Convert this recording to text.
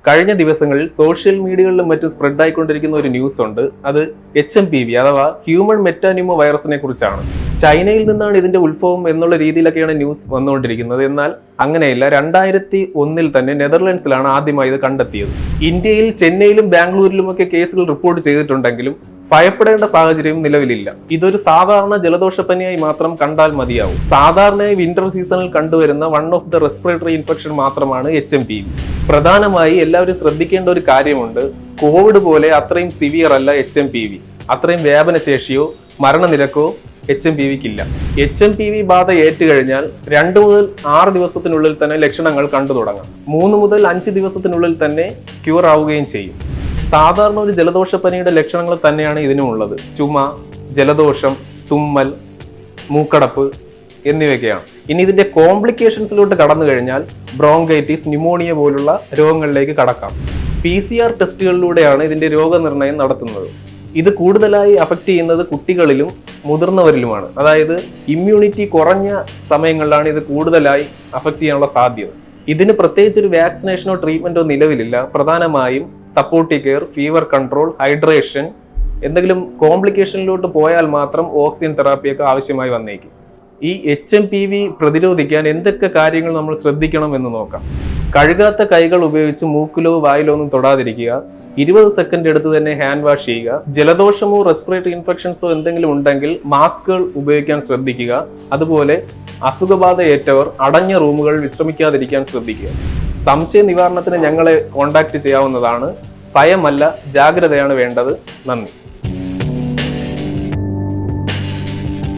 കഴിഞ്ഞ ദിവസങ്ങളിൽ സോഷ്യൽ മീഡിയകളിലും മറ്റും സ്പ്രെഡ് ആയിക്കൊണ്ടിരിക്കുന്ന ഒരു ന്യൂസ് ഉണ്ട്. അത് HMPV അഥവാ ഹ്യൂമൻ മെറ്റാന്യൂമോ വൈറസിനെ കുറിച്ചാണ്. ചൈനയിൽ നിന്നാണ് ഇതിന്റെ ഉത്ഭവം എന്നുള്ള രീതിയിലൊക്കെയാണ് ന്യൂസ് വന്നുകൊണ്ടിരിക്കുന്നത്. എന്നാൽ അങ്ങനെയല്ല. 2001 തന്നെ നെതർലൻഡ്സിലാണ് ആദ്യമായി ഇത് കണ്ടെത്തിയത്. ഇന്ത്യയിൽ ചെന്നൈയിലും ബാംഗ്ലൂരിലുമൊക്കെ കേസുകൾ റിപ്പോർട്ട് ചെയ്തിട്ടുണ്ടെങ്കിലും ഭയപ്പെടേണ്ട സാഹചര്യം നിലവിലില്ല. ഇതൊരു സാധാരണ ജലദോഷപ്പനിയായി മാത്രം കണ്ടാൽ മതിയാവും. സാധാരണയായി വിന്റർ സീസണിൽ കണ്ടുവരുന്ന one of the respiratory infection മാത്രമാണ് HMPV. പ്രധാനമായി എല്ലാവരും ശ്രദ്ധിക്കേണ്ട ഒരു കാര്യമുണ്ട്. കോവിഡ് പോലെ അത്രയും സിവിയർ അല്ല HMPV. അത്രയും വ്യാപനശേഷിയോ മരണനിരക്കോ HMPVക്കില്ല. HMPV ബാധ ഏറ്റുകഴിഞ്ഞാൽ 2 മുതൽ 6 ദിവസത്തിനുള്ളിൽ തന്നെ ലക്ഷണങ്ങൾ കണ്ടു തുടങ്ങാം. 3 മുതൽ 5 ദിവസത്തിനുള്ളിൽ തന്നെ ക്യൂർ ആവുകയും ചെയ്യും. സാധാരണ ഒരു ജലദോഷപ്പനിയുടെ ലക്ഷണങ്ങൾ തന്നെയാണ് ഇതിനുമുള്ളത്. ചുമ, ജലദോഷം, തുമ്മൽ, മൂക്കടപ്പ് എന്നിവയൊക്കെയാണ്. ഇനി ഇതിന്റെ കോംപ്ലിക്കേഷൻസിലോട്ട് കടന്നു കഴിഞ്ഞാൽ ബ്രോങ്കൈറ്റിസ്, ന്യൂമോണിയ പോലുള്ള രോഗങ്ങളിലേക്ക് കടക്കാം. PCR ടെസ്റ്റുകളിലൂടെയാണ് ഇതിന്റെ രോഗനിർണയം നടത്തുന്നത്. ഇത് കൂടുതലായി അഫക്റ്റ് ചെയ്യുന്നത് കുട്ടികളിലും മുതിർന്നവരിലുമാണ്. അതായത് ഇമ്മ്യൂണിറ്റി കുറഞ്ഞ സമയങ്ങളിലാണ് ഇത് കൂടുതലായി അഫക്റ്റ് ചെയ്യാനുള്ള സാധ്യത. ഇതിന് പ്രത്യേകിച്ച് ഒരു വാക്സിനേഷനോ ട്രീറ്റ്മെന്റോ നിലവിലില്ല. പ്രധാനമായും supportive care, fever control, hydration, എന്തെങ്കിലും കോംപ്ലിക്കേഷനിലോട്ട് പോയാൽ മാത്രം ഓക്സിജൻ തെറാപ്പിയൊക്കെ ആവശ്യമായി വന്നേക്കും. ഈ HMPV പ്രതിരോധിക്കാൻ എന്തൊക്കെ കാര്യങ്ങൾ നമ്മൾ ശ്രദ്ധിക്കണം എന്ന് നോക്കാം. കഴുകാത്ത കൈകൾ ഉപയോഗിച്ച് മൂക്കിലോ വായിലോ ഒന്നും തൊടാതിരിക്കുക. 20 സെക്കൻഡ് എടുത്ത് തന്നെ ഹാൻഡ് വാഷ് ചെയ്യുക. ജലദോഷമോ റെസ്പിറേറ്ററി ഇൻഫെക്ഷൻസോ എന്തെങ്കിലും ഉണ്ടെങ്കിൽ മാസ്കുകൾ ഉപയോഗിക്കാൻ ശ്രദ്ധിക്കുക. അതുപോലെ അസുഖബാധ ഏറ്റവർ അടഞ്ഞ റൂമുകളിൽ വിശ്രമിക്കാതിരിക്കാൻ ശ്രദ്ധിക്കുക. സംശയ നിവാരണത്തിന് ഞങ്ങളെ കോൺടാക്ട് ചെയ്യാവുന്നതാണ്. ഭയമല്ല, ജാഗ്രതയാണ് വേണ്ടത്. നന്ദി.